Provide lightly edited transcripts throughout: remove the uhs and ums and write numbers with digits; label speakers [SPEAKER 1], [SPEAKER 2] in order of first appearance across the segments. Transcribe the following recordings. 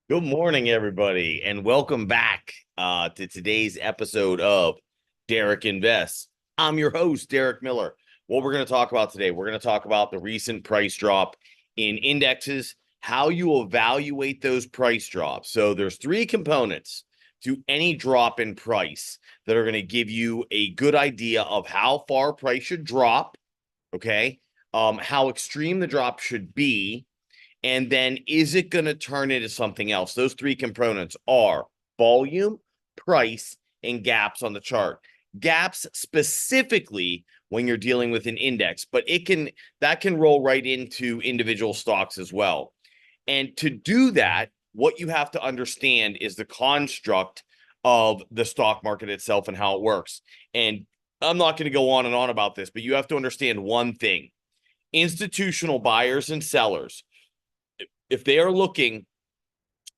[SPEAKER 1] Good morning, everybody, and welcome back to today's episode of Derek Invests. I'm your host, Derek Miller. What we're going to talk about today, we're going to talk about the recent price drop in indexes, how you evaluate those price drops. So there's three components to any drop in price that are going to give you a good idea of how far price should drop, okay? How extreme the drop should be, and then is it going to turn into something else? Those three components are volume, price, and gaps on the chart. Gaps specifically when you're dealing with an index, but that can roll right into individual stocks as well. And to do that, what you have to understand is the construct of the stock market itself and how it works. And I'm not going to go on and on about this, but you have to understand one thing. Institutional buyers and sellers, if they are looking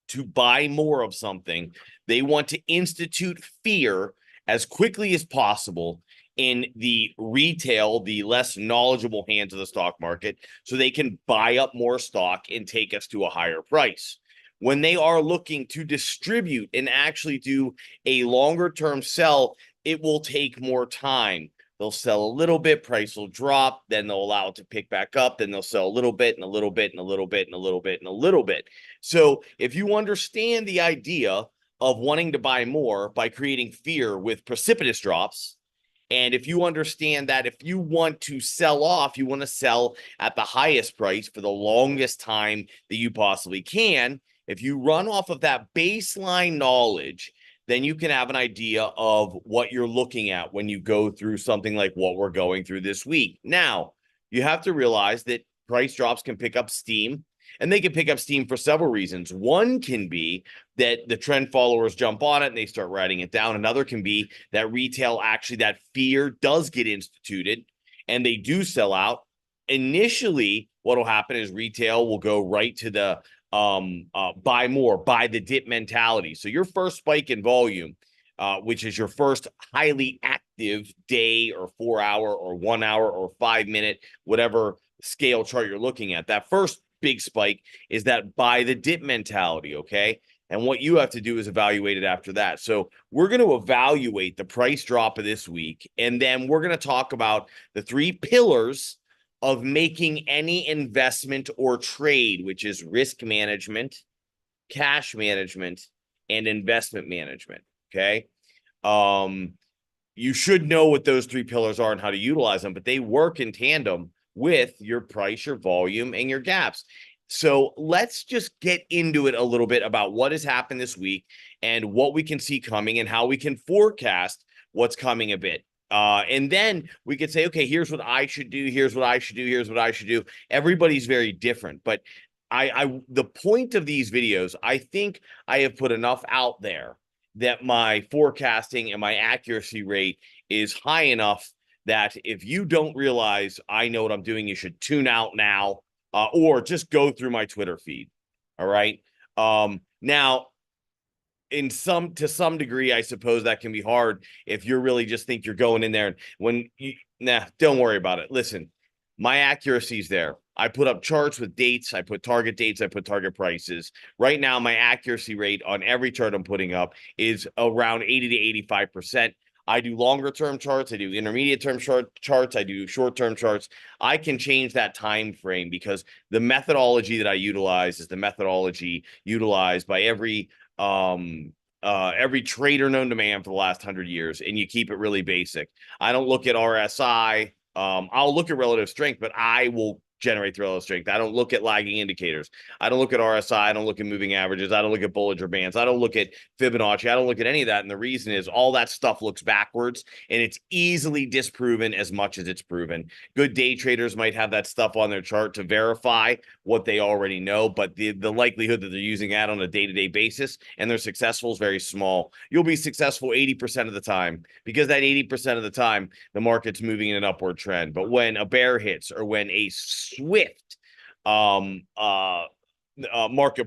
[SPEAKER 1] to buy more of something, they want to institute fear as quickly as possible in the retail, the less knowledgeable hands of the stock market, so they can buy up more stock and take us to a higher price. When they are looking to distribute and actually do a longer term sell, it will take more time. They'll sell a little bit, price will drop, then they'll allow it to pick back up, then they'll sell a little bit and a little bit and a little bit and a little bit and a little bit. So if you understand the idea of wanting to buy more by creating fear with precipitous drops, and if you understand that if you want to sell off, you want to sell at the highest price for the longest time that you possibly can, if you run off of that baseline knowledge, then you can have an idea of what you're looking at when you go through something like what we're going through this week. Now, you have to realize that price drops can pick up steam, and they can pick up steam for several reasons. One can be that the trend followers jump on it and they start writing it down. Another can be that retail, actually, that fear does get instituted and they do sell out. Initially, what will happen is retail will go right to the buy more, buy the dip mentality. So your first spike in volume, which is your first highly active day or 4 hour or 1 hour or 5 minute, whatever scale chart you're looking at, that first big spike is that buy the dip mentality. Okay. And what you have to do is evaluate it after that. So we're going to evaluate the price drop of this week. And then we're going to talk about the three pillars of making any investment or trade, which is risk management, cash management, and investment management. Okay. You should know what those three pillars are and how to utilize them, but they work in tandem with your price, your volume, and your gaps. So let's just get into it a little bit about what has happened this week and what we can see coming and how we can forecast what's coming a bit. And then we could say, okay, here's what I should do. Here's what I should do. Here's what I should do. Everybody's very different, but the point of these videos, I think I have put enough out there that my forecasting and my accuracy rate is high enough that if you don't realize I know what I'm doing, you should tune out now, or just go through my Twitter feed. All right. Now, to some degree, I suppose that can be hard if you're really just think you're going in there and don't worry about it. Listen, my accuracy is there. I put up charts with dates. I put target dates. I put target prices. Right now, my accuracy rate on every chart I'm putting up is around 80 to 85%. I do longer term charts. I do intermediate term charts. I do short term charts. I can change that time frame because the methodology that I utilize is the methodology utilized by every trader known to man for the last 100 years, and you keep it really basic. I don't look at RSI. I'll look at relative strength, but I will generate the relative strength. I don't look at lagging indicators. I don't look at RSI. I don't look at moving averages. I don't look at Bollinger Bands. I don't look at Fibonacci. I don't look at any of that. And the reason is all that stuff looks backwards and it's easily disproven as much as it's proven. Good day traders might have that stuff on their chart to verify what they already know, but the likelihood that they're using that on a day-to-day basis and they're successful is very small. You'll be successful 80% of the time because that 80% of the time, the market's moving in an upward trend. But when a bear hits or when a swift market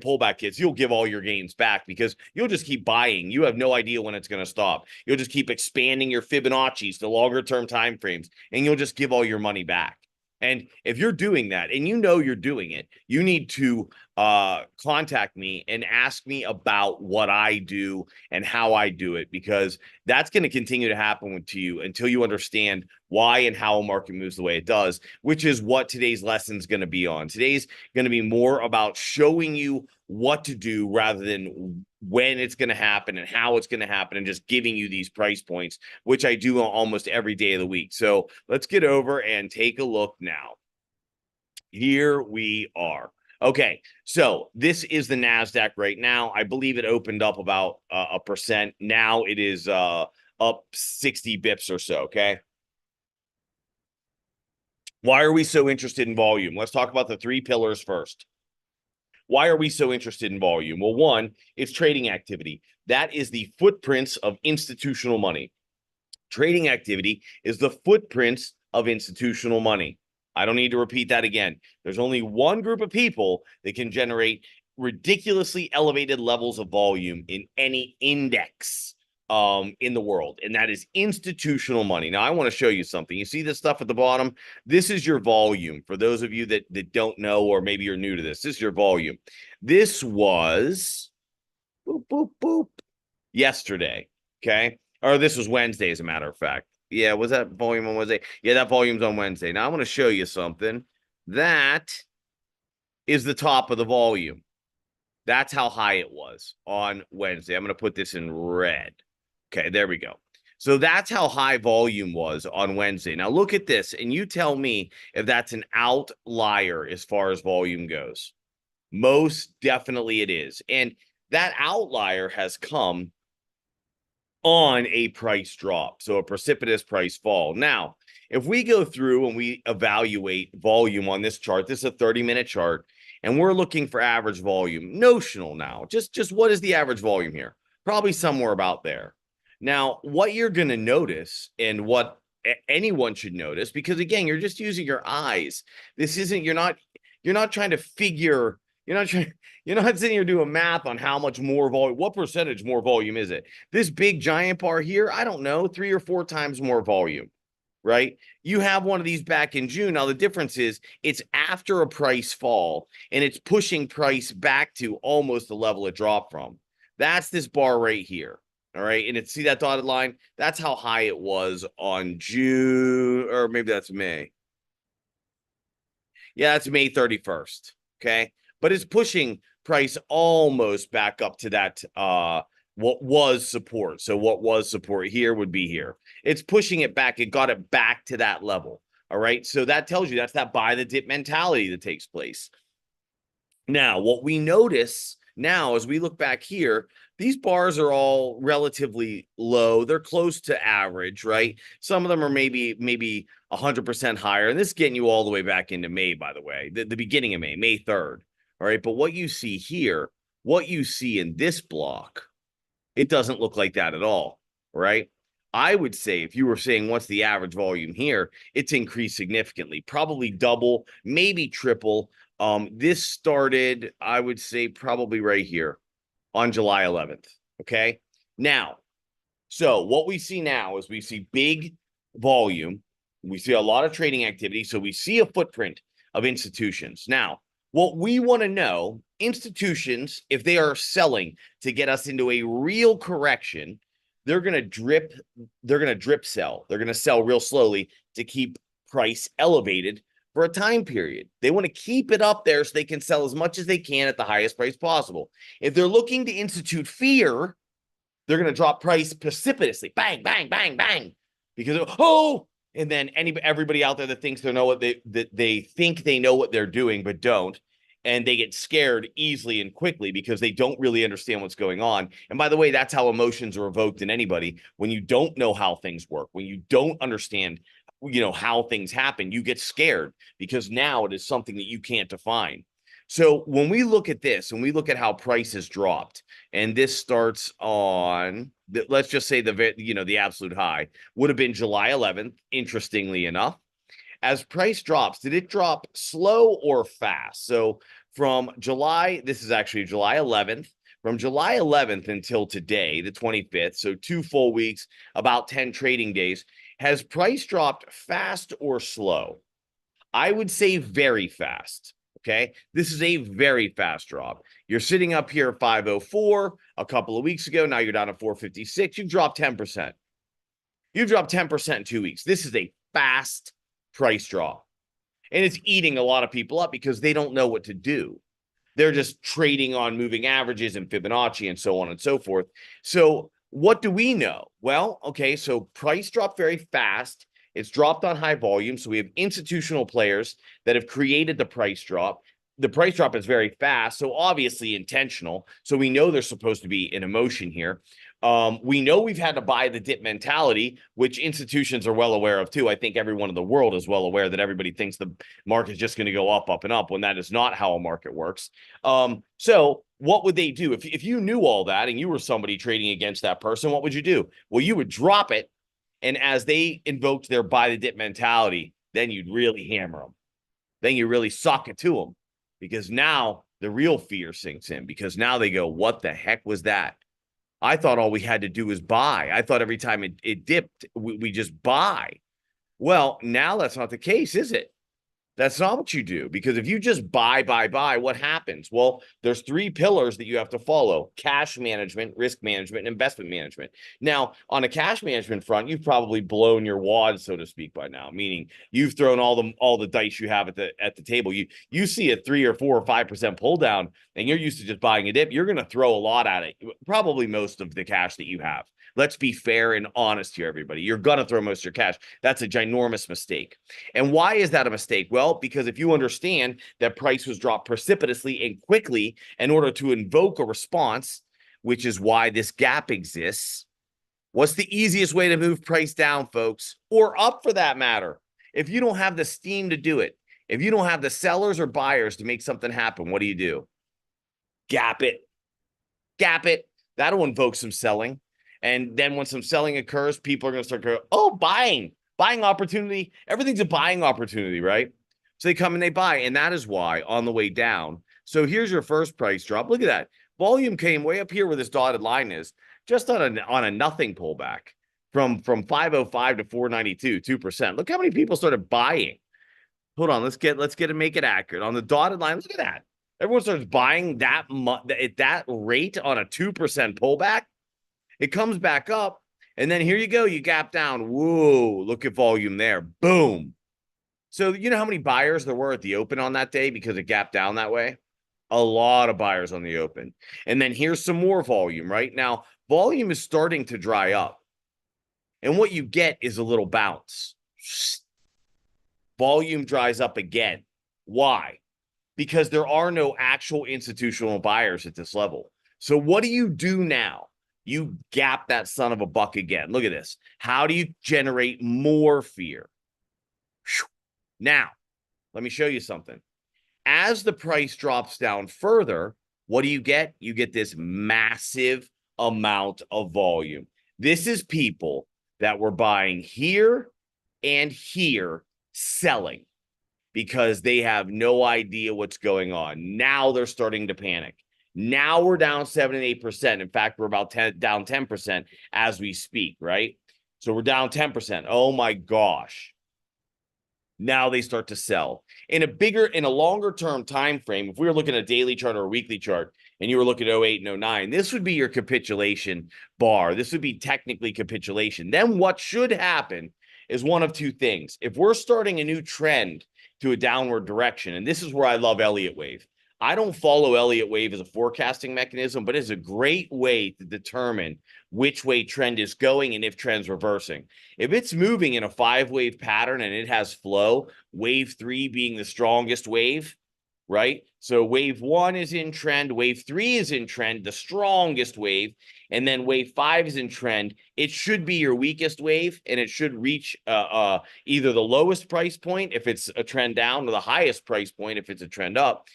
[SPEAKER 1] pullback hits, you'll give all your gains back because you'll just keep buying. You have no idea when it's going to stop. You'll just keep expanding your Fibonacci's to longer term time frames, and you'll just give all your money back. And if you're doing that and you know you're doing it, you need to contact me and ask me about what I do and how I do it, because that's going to continue to happen to you until you understand why and how a market moves the way it does, which is what today's lesson is going to be on. Today's going to be more about showing you what to do rather than when it's going to happen and how it's going to happen, and just giving you these price points, which I do almost every day of the week. So let's get over and take a look now. Here we are. Okay, so this is the NASDAQ right now. I believe it opened up about a percent. Now it is up 60 bips or so, okay? Why are we so interested in volume? Let's talk about the three pillars first. Why are we so interested in volume? Well, one, it's trading activity. That is the footprints of institutional money. Trading activity is the footprints of institutional money. I don't need to repeat that again. There's only one group of people that can generate ridiculously elevated levels of volume in any index in the world, and that is institutional money. Now, I want to show you something. You see this stuff at the bottom? This is your volume. For those of you that don't know, or maybe you're new to this, this is your volume. This was boop, boop, boop, yesterday, okay? Or this was Wednesday, as a matter of fact. Yeah, was that volume on Wednesday? Yeah, that volume's on Wednesday. Now I want to show you something. That is the top of the volume. That's how high it was on Wednesday. I'm going to put this in red. Okay, there we go. So that's how high volume was on Wednesday. Now look at this, and you tell me if that's an outlier as far as volume goes. Most definitely it is. And that outlier has come on a price drop, so a precipitous price fall. Now, if we go through and we evaluate volume on this chart, this is a 30-minute chart, and we're looking for average volume, notional now. Just what is the average volume here? Probably somewhere about there. Now, what you're going to notice, and what anyone should notice, because again, you're just using your eyes. This isn't, you're not trying to figure, you're not sitting here doing math on how much more volume, what percentage more volume is it? This big giant bar here, I don't know, 3 or 4 times more volume, right? You have one of these back in June. Now, the difference is it's after a price fall, and it's pushing price back to almost the level it dropped from. That's this bar right here. All right. And see that dotted line? That's how high it was on June, or maybe that's May. Yeah, that's May 31st. Okay. But it's pushing price almost back up to that what was support. So what was support here would be here. It's pushing it back. It got it back to that level. All right. So that tells you that's that buy the dip mentality that takes place. Now, what we notice now as we look back here, these bars are all relatively low. They're close to average, right? Some of them are maybe 100% higher. And this is getting you all the way back into May, by the way, the beginning of May, May 3rd. All right. But what you see here, what you see in this block, it doesn't look like that at all. Right. I would say if you were saying what's the average volume here, it's increased significantly, probably double, maybe triple. This started, I would say, probably right here on July 11th. Okay. Now, so what we see now is we see big volume. We see a lot of trading activity. So we see a footprint of institutions. Now, what we want to know, institutions, if they are selling to get us into a real correction, they're going to drip sell. They're going to sell real slowly to keep price elevated for a time period. They want to keep it up there so they can sell as much as they can at the highest price possible. If they're looking to institute fear, they're going to drop price precipitously. Bang, bang, bang, bang. Because, oh, and then everybody out there that thinks they know what they think they know what they're doing, but don't. And they get scared easily and quickly because they don't really understand what's going on. And by the way, that's how emotions are evoked in anybody. When you don't know how things work, when you don't understand, how things happen, you get scared because now it is something that you can't define. So when we look at this and we look at how prices dropped, and this starts on, let's just say the absolute high would have been July 11th, interestingly enough. As price drops, did it drop slow or fast? So from July, this is actually July 11th, from July 11th until today, the 25th, so 2 full weeks, about 10 trading days, has price dropped fast or slow? I would say very fast. Okay. This is a very fast drop. You're sitting up here at 504 a couple of weeks ago. Now you're down to 456. You've dropped 10%. You've dropped 10% in 2 weeks. This is a fast price drop. And it's eating a lot of people up because they don't know what to do. They're just trading on moving averages and Fibonacci and so on and so forth. So what do we know? Well, okay, so price dropped very fast. It's dropped on high volume. So we have institutional players that have created the price drop. The price drop is very fast, so obviously intentional. So we know there's supposed to be an emotion here. We know we've had to buy the dip mentality, which institutions are well aware of too. I think everyone in the world is well aware that everybody thinks the market is just going to go up, up, and up when that is not how a market works. So what would they do? If you knew all that and you were somebody trading against that person, what would you do? Well, you would drop it. And as they invoked their buy the dip mentality, then you'd really hammer them. Then you really sock it to them because now the real fear sinks in because now they go, what the heck was that? I thought all we had to do was buy. I thought every time it dipped, we just buy. Well, now that's not the case, is it? That's not what you do, because if you just buy, what happens? Well, there's three pillars that you have to follow: cash management, risk management, and investment management. Now, on a cash management front, you've probably blown your wad, so to speak, by now, meaning you've thrown all the dice you have at the table. You see a 3 or 4 or 5% pull down, and you're used to just buying a dip. You're going to throw a lot at it, probably most of the cash that you have. Let's be fair and honest here, everybody. You're going to throw most of your cash. That's a ginormous mistake. And why is that a mistake? Well, because if you understand that price was dropped precipitously and quickly in order to invoke a response, which is why this gap exists, what's the easiest way to move price down, folks? Or up, for that matter? If you don't have the steam to do it, if you don't have the sellers or buyers to make something happen, what do? Gap it. Gap it. That'll invoke some selling. And then when some selling occurs, people are going to start going, oh, buying opportunity. Everything's a buying opportunity, right? So they come and they buy. And that is why on the way down. So here's your first price drop. Look at that. Volume came way up here where this dotted line is, just on a nothing pullback from 505 to 492, 2%. Look how many people started buying. Hold on. Let's get to make it accurate. On the dotted line, look at that. Everyone starts buying that at that rate on a 2% pullback. It comes back up, and then here you go. You gap down. Whoa, look at volume there. Boom. So you know how many buyers there were at the open on that day because it gapped down that way? A lot of buyers on the open. And then here's some more volume, right? Now, volume is starting to dry up. And what you get is a little bounce. Volume dries up again. Why? Because there are no actual institutional buyers at this level. So what do you do now? You gap that son of a buck again. Look at this. How do you generate more fear? Now, let me show you something. As the price drops down further, what do you get? You get this massive amount of volume. This is people that were buying here and here, selling because they have no idea what's going on. Now they're starting to panic. Now we're down 7 and 8%. In fact, we're about down 10% as we speak, right? So we're down 10%. Oh my gosh. Now they start to sell. In a longer term time frame, if we were looking at a daily chart or a weekly chart, and you were looking at 08 and 09, this would be your capitulation bar. This would be technically capitulation. Then what should happen is one of two things. If we're starting a new trend to a downward direction, and this is where I love Elliott Wave. I don't follow Elliott Wave as a forecasting mechanism, but it's a great way to determine which way trend is going and if trend's reversing. If it's moving in a 5-wave pattern and it has flow, wave 3 being the strongest wave, right? So wave 1 is in trend, wave 3 is in trend, the strongest wave, and then wave 5 is in trend. It should be your weakest wave, and it should reach either the lowest price point if it's a trend down or the highest price point if it's a trend up.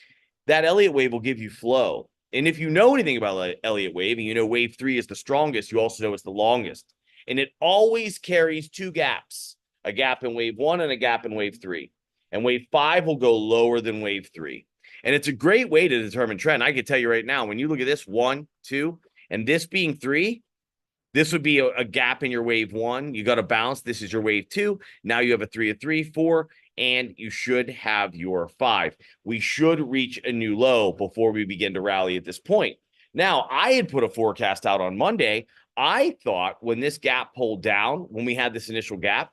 [SPEAKER 1] That Elliott Wave will give you flow. And if you know anything about Elliott Wave, and you know wave 3 is the strongest, you also know it's the longest. And it always carries two gaps, a gap in wave 1 and a gap in wave 3. And wave 5 will go lower than wave 3. And it's a great way to determine trend. I can tell you right now, when you look at this 1, 2, and this being 3, this would be a gap in your wave 1. You got to bounce. This is your wave 2. Now you have a 3, a 3, 4. and you should have your 5. We should reach a new low before we begin to rally at this point. Now, I had put a forecast out on Monday. I thought when this gap pulled down, when we had this initial gap,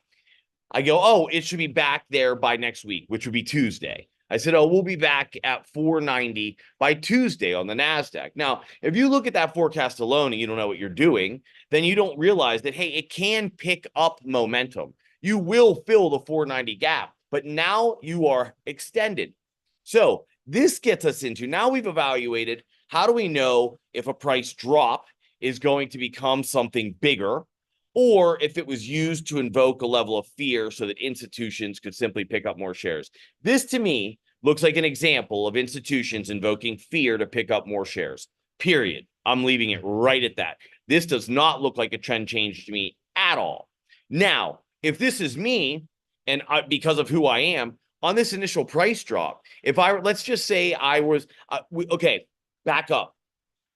[SPEAKER 1] I go, oh, it should be back there by next week, which would be Tuesday. I said, oh, we'll be back at 490 by Tuesday on the NASDAQ. Now, if you look at that forecast alone and you don't know what you're doing, then you don't realize that, hey, it can pick up momentum. You will fill the 490 gap, but now you are extended. So this gets us into, now we've evaluated, how do we know if a price drop is going to become something bigger, or if it was used to invoke a level of fear so that institutions could simply pick up more shares. This, to me, looks like an example of institutions invoking fear to pick up more shares, period. I'm leaving it right at that. This does not look like a trend change to me at all. Now, if this is me, and because of who I am, on this initial price drop, let's just say I was, okay, back up.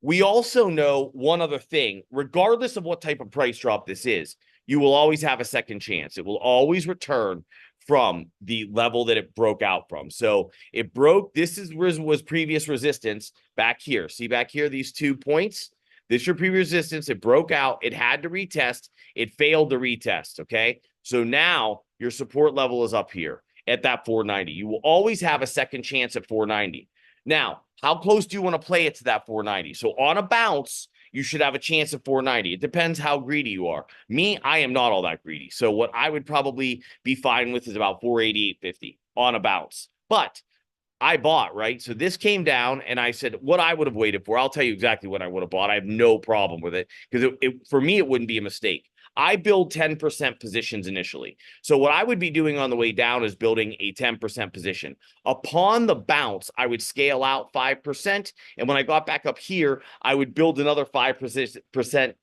[SPEAKER 1] We also know one other thing, regardless of what type of price drop this is, you will always have a second chance. It will always return from the level that it broke out from. So it broke, was previous resistance back here. See back here, these 2 points? This is your previous resistance. It broke out. It had to retest. It failed to retest, okay? So now your support level is up here at that 490. You will always have a second chance at 490. Now, how close do you want to play it to that 490? So on a bounce, you should have a chance at 490. It depends how greedy you are. Me, I am not all that greedy. So what I would probably be fine with is about 488.50 on a bounce. But I bought, right? So this came down, and I said what I would have waited for. I'll tell you exactly what I would have bought. I have no problem with it because for me, it wouldn't be a mistake. I build 10% positions initially. So what I would be doing on the way down is building a 10% position. Upon the bounce, I would scale out 5%. And when I got back up here, I would build another 5%.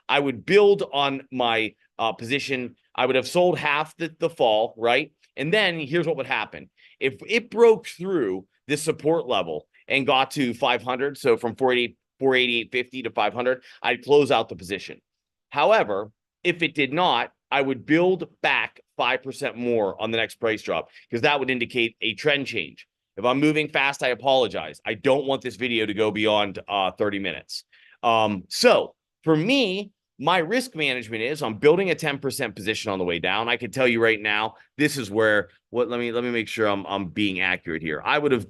[SPEAKER 1] I would build on my position. I would have sold half the fall, right? And then here's what would happen. If it broke through this support level and got to 500, so from 488.50 to 500, I'd close out the position. However, if it did not, I would build back 5% more on the next price drop because that would indicate a trend change. If I'm moving fast, I apologize. I don't want this video to go beyond 30 minutes. So for me, my risk management is I'm building a 10% position on the way down. I can tell you right now, this is where let me make sure I'm being accurate here. I would have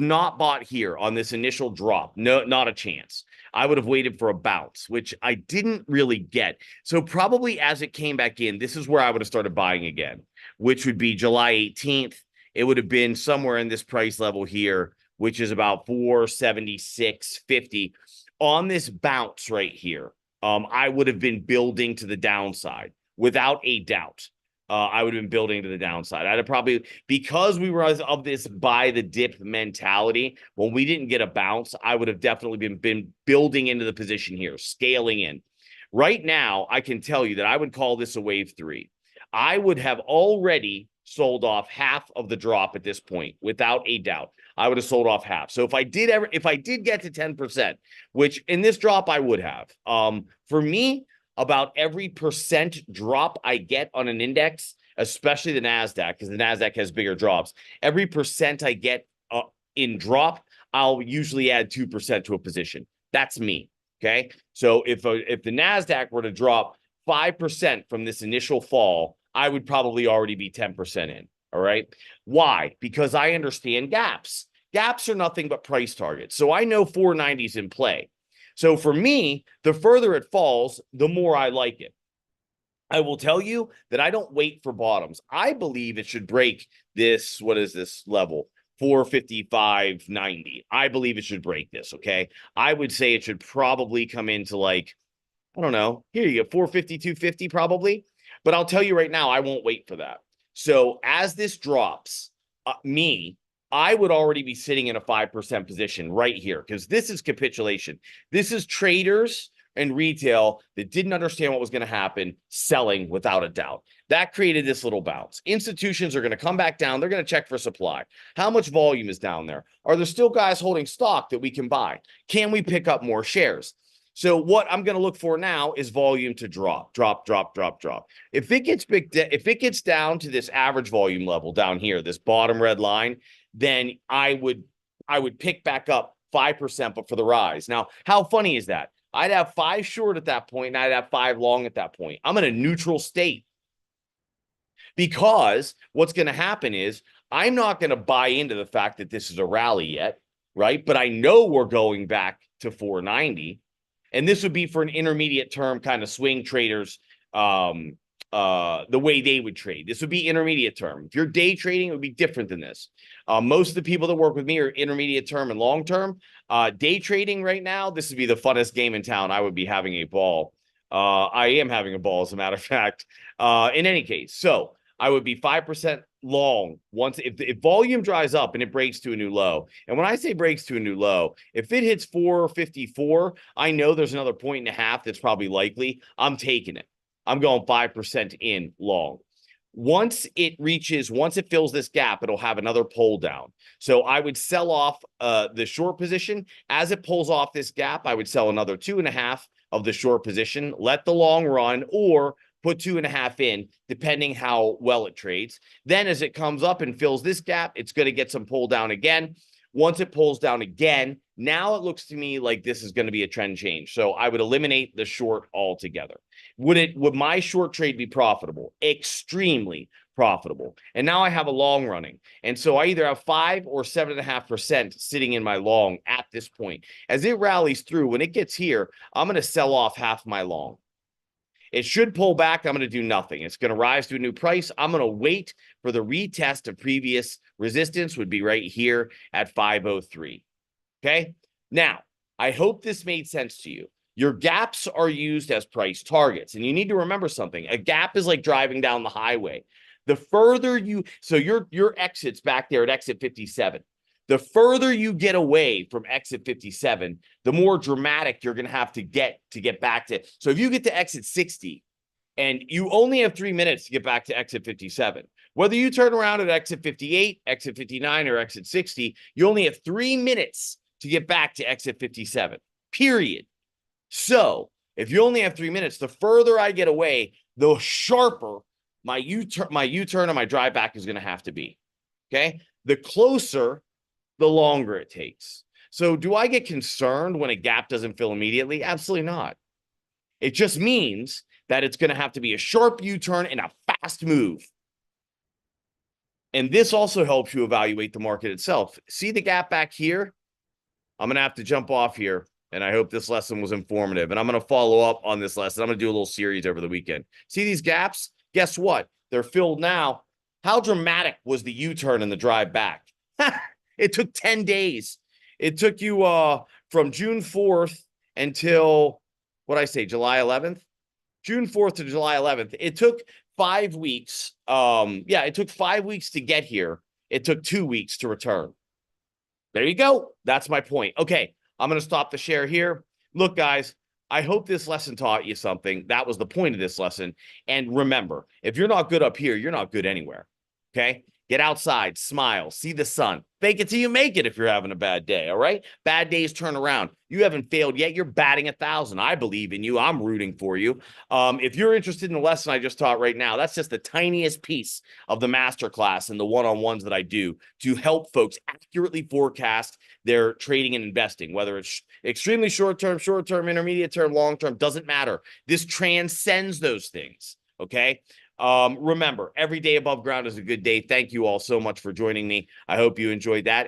[SPEAKER 1] not bought here on this initial drop. No, not a chance. I would have waited for a bounce, which I didn't really get. So probably as it came back in, this is where I would have started buying again, which would be July 18th. It would have been somewhere in this price level here, which is about 476.50 on this bounce right here. I would have been building to the downside without a doubt. I would have been building to the downside. I'd have probably, because we were of this buy the dip mentality, when we didn't get a bounce, I would have definitely been building into the position here, scaling in. Right now, I can tell you that I would call this a wave 3. I would have already sold off half of the drop at this point, without a doubt. I would have sold off half. So if I did get to 10%, which in this drop I would have, for me, about every percent drop I get on an index, especially the NASDAQ, because the NASDAQ has bigger drops, every percent I get in drop, I'll usually add 2% to a position. That's me, okay? So if the NASDAQ were to drop 5% from this initial fall, I would probably already be 10% in, all right? Why? Because I understand gaps. Gaps are nothing but price targets. So I know 490 is in play. So for me, the further it falls, the more I like it. I will tell you that I don't wait for bottoms. I believe it should break this, what is this level? 455.90. I believe it should break this, okay? I would say it should probably come into like, I don't know. Here you go, 452.50 probably. But I'll tell you right now, I won't wait for that. So as this drops, I would already be sitting in a 5% position right here because this is capitulation. This is traders and retail that didn't understand what was going to happen, selling without a doubt. That created this little bounce. Institutions are going to come back down. They're going to check for supply. How much volume is down there? Are there still guys holding stock that we can buy? Can we pick up more shares? So what I'm going to look for now is volume to drop. If it gets if it gets down to this average volume level down here, this bottom red line, then I would pick back up 5%, but for the rise. Now, how funny is that? I'd have 5 short at that point, and I'd have 5 long at that point. I'm in a neutral state because what's going to happen is I'm not going to buy into the fact that this is a rally yet, right? But I know we're going back to 490. And this would be for an intermediate term kind of swing traders, the way they would trade. This would be intermediate term. If you're day trading, it would be different than this. Most of the people that work with me are intermediate term and long term. Day trading right now, this would be the funnest game in town. I would be having a ball. I am having a ball, as a matter of fact. In any case, so I would be 5% long once if volume dries up and it breaks to a new low. And when I say breaks to a new low, if it hits 454, I know there's another 1.5 that's probably likely. I'm taking it. I'm going 5% in long. Once it fills this gap, it'll have another pull down. So I would sell off the short position. As it pulls off this gap, I would sell another 2.5 of the short position, let the long run, or put 2.5 in, depending how well it trades. Then as it comes up and fills this gap, it's going to get some pull down again. Once it pulls down again, now it looks to me like this is going to be a trend change. So I would eliminate the short altogether. Would my short trade be profitable? Extremely profitable. And now I have a long running. And so I either have 5 or 7.5% sitting in my long at this point. As it rallies through, when it gets here, I'm going to sell off half my long. It should pull back. I'm going to do nothing. It's going to rise to a new price. I'm going to wait for the retest of previous resistance, would be right here at 503. Okay. Now, I hope this made sense to you. Your gaps are used as price targets. And you need to remember something. A gap is like driving down the highway. The further so your exit's back there at exit 57. The further you get away from exit 57, the more dramatic you're going to have to get back to. So if you get to exit 60 and you only have 3 minutes to get back to exit 57, whether you turn around at exit 58, exit 59, or exit 60, you only have 3 minutes to get back to exit 57, period. So if you only have 3 minutes, the further I get away, the sharper my U-turn and my drive back is going to have to be. Okay. The closer, the longer it takes. So do I get concerned when a gap doesn't fill immediately? Absolutely not. It just means that it's going to have to be a sharp U-turn and a fast move. And this also helps you evaluate the market itself. See the gap back here? I'm going to have to jump off here. And I hope this lesson was informative. And I'm going to follow up on this lesson. I'm going to do a little series over the weekend. See these gaps? Guess what? They're filled now. How dramatic was the U-turn and the drive back? It took 10 days. It took you from June 4th until, July 11th? June 4th to July 11th. It took 5 weeks. It took 5 weeks to get here. It took 2 weeks to return. There you go. That's my point. Okay, I'm going to stop the share here. Look, guys, I hope this lesson taught you something. That was the point of this lesson. And remember, if you're not good up here, you're not good anywhere. Okay? Get outside, smile, see the sun. Fake it till you make it if you're having a bad day, all right? Bad days turn around. You haven't failed yet. You're batting 1,000. I believe in you. I'm rooting for you. If you're interested in the lesson I just taught right now, that's just the tiniest piece of the masterclass and the one-on-ones that I do to help folks accurately forecast their trading and investing, whether it's extremely short-term, intermediate-term, long-term, doesn't matter. This transcends those things, okay? Remember, every day above ground is a good day. Thank you all so much for joining me. I hope you enjoyed that.